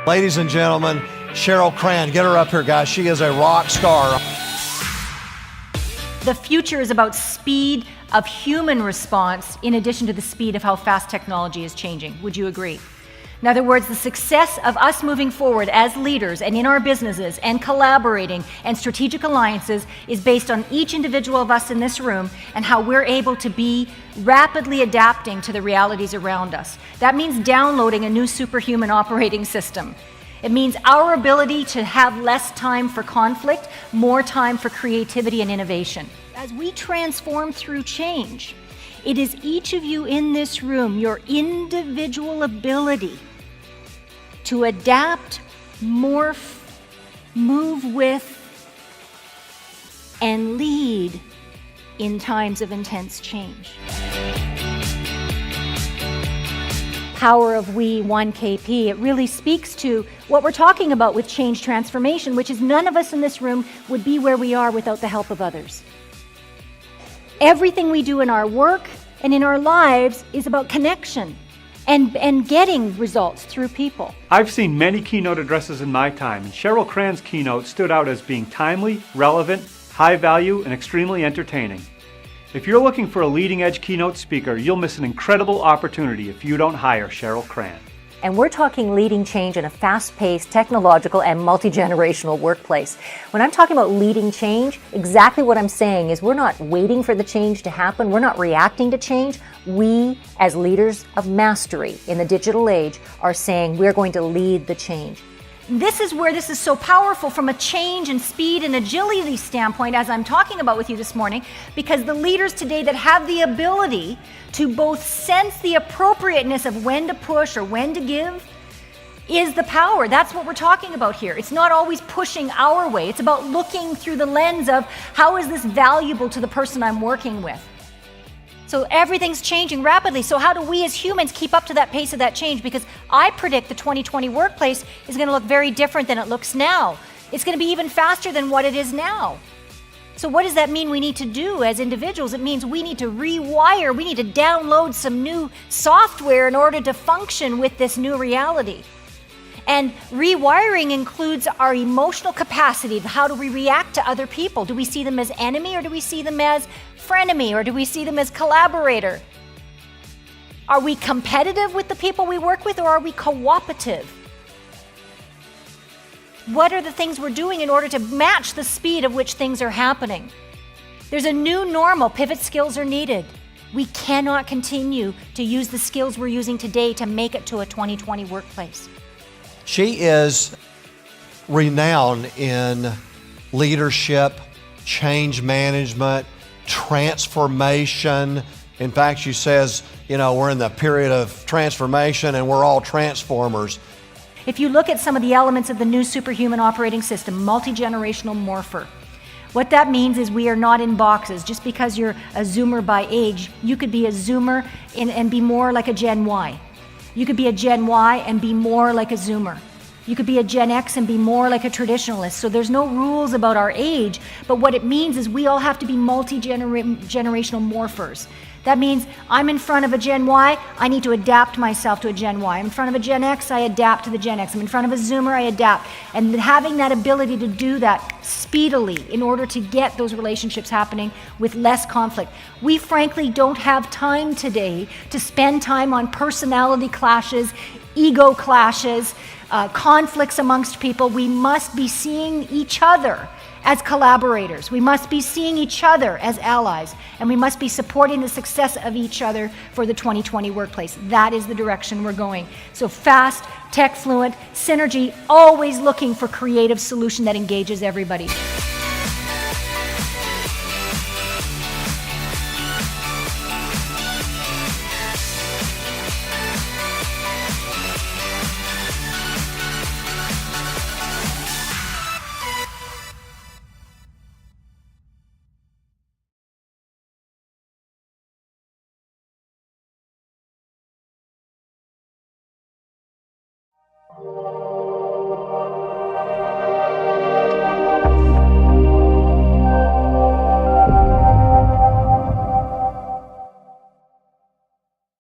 Ladies and gentlemen, Cheryl Cran, get her up here, guys. She is a rock star. The future is about speed of human response in addition to the speed of how fast technology is changing. Would you agree? In other words, the success of us moving forward as leaders and in our businesses and collaborating and strategic alliances is based on each individual of us in this room and how we're able to be rapidly adapting to the realities around us. That means downloading a new superhuman operating system. It means our ability to have less time for conflict, more time for creativity and innovation. As we transform through change, it is each of you in this room, your individual ability to adapt, morph, move with, and lead in times of intense change. Power of We 1KP, it really speaks to what we're talking about with change transformation, which is none of us in this room would be where we are without the help of others. Everything we do in our work and in our lives is about connection and getting results through people. I've seen many keynote addresses in my time, and Cheryl Cran's keynote stood out as being timely, relevant, high value, and extremely entertaining. If you're looking for a leading-edge keynote speaker, you'll miss an incredible opportunity if you don't hire Cheryl Cran. And we're talking leading change in a fast-paced, technological, and multi-generational workplace. When I'm talking about leading change, exactly what I'm saying is we're not waiting for the change to happen. We're not reacting to change. We, as leaders of mastery in the digital age, are saying we're going to lead the change. This is where this is so powerful from a change and speed and agility standpoint, as I'm talking about with you this morning, because the leaders today that have the ability to both sense the appropriateness of when to push or when to give is the power. That's what we're talking about here. It's not always pushing our way. It's about looking through the lens of how is this valuable to the person I'm working with. So everything's changing rapidly. So how do we as humans keep up to that pace of that change? Because I predict the 2020 workplace is going to look very different than it looks now. It's going to be even faster than what it is now. So what does that mean we need to do as individuals? It means we need to rewire, we need to download some new software in order to function with this new reality. And rewiring includes our emotional capacity. How do we react to other people? Do we see them as enemy or do we see them as frenemy or do we see them as collaborator? Are we competitive with the people we work with or are we cooperative? What are the things we're doing in order to match the speed of which things are happening? There's a new normal. Pivot skills are needed. We cannot continue to use the skills we're using today to make it to a 2020 workplace. She is renowned in leadership, change management, transformation. In fact, she says, we're in the period of transformation and we're all transformers. If you look at some of the elements of the new superhuman operating system, multi-generational morpher, what that means is we are not in boxes. Just because you're a Zoomer by age, you could be a Zoomer and be more like a Gen Y. You could be a Gen Y and be more like a Zoomer. You could be a Gen X and be more like a traditionalist. So there's no rules about our age, but what it means is we all have to be multi-generational morphers. That means I'm in front of a Gen Y, I need to adapt myself to a Gen Y. I'm in front of a Gen X, I adapt to the Gen X. I'm in front of a Zoomer, I adapt. And having that ability to do that speedily in order to get those relationships happening with less conflict. We frankly don't have time today to spend time on personality clashes, ego clashes, conflicts amongst people. We must be seeing each other as collaborators. We must be seeing each other as allies, and we must be supporting the success of each other for the 2020 workplace. That is the direction we're going. So fast, tech fluent, synergy, always looking for creative solution that engages everybody.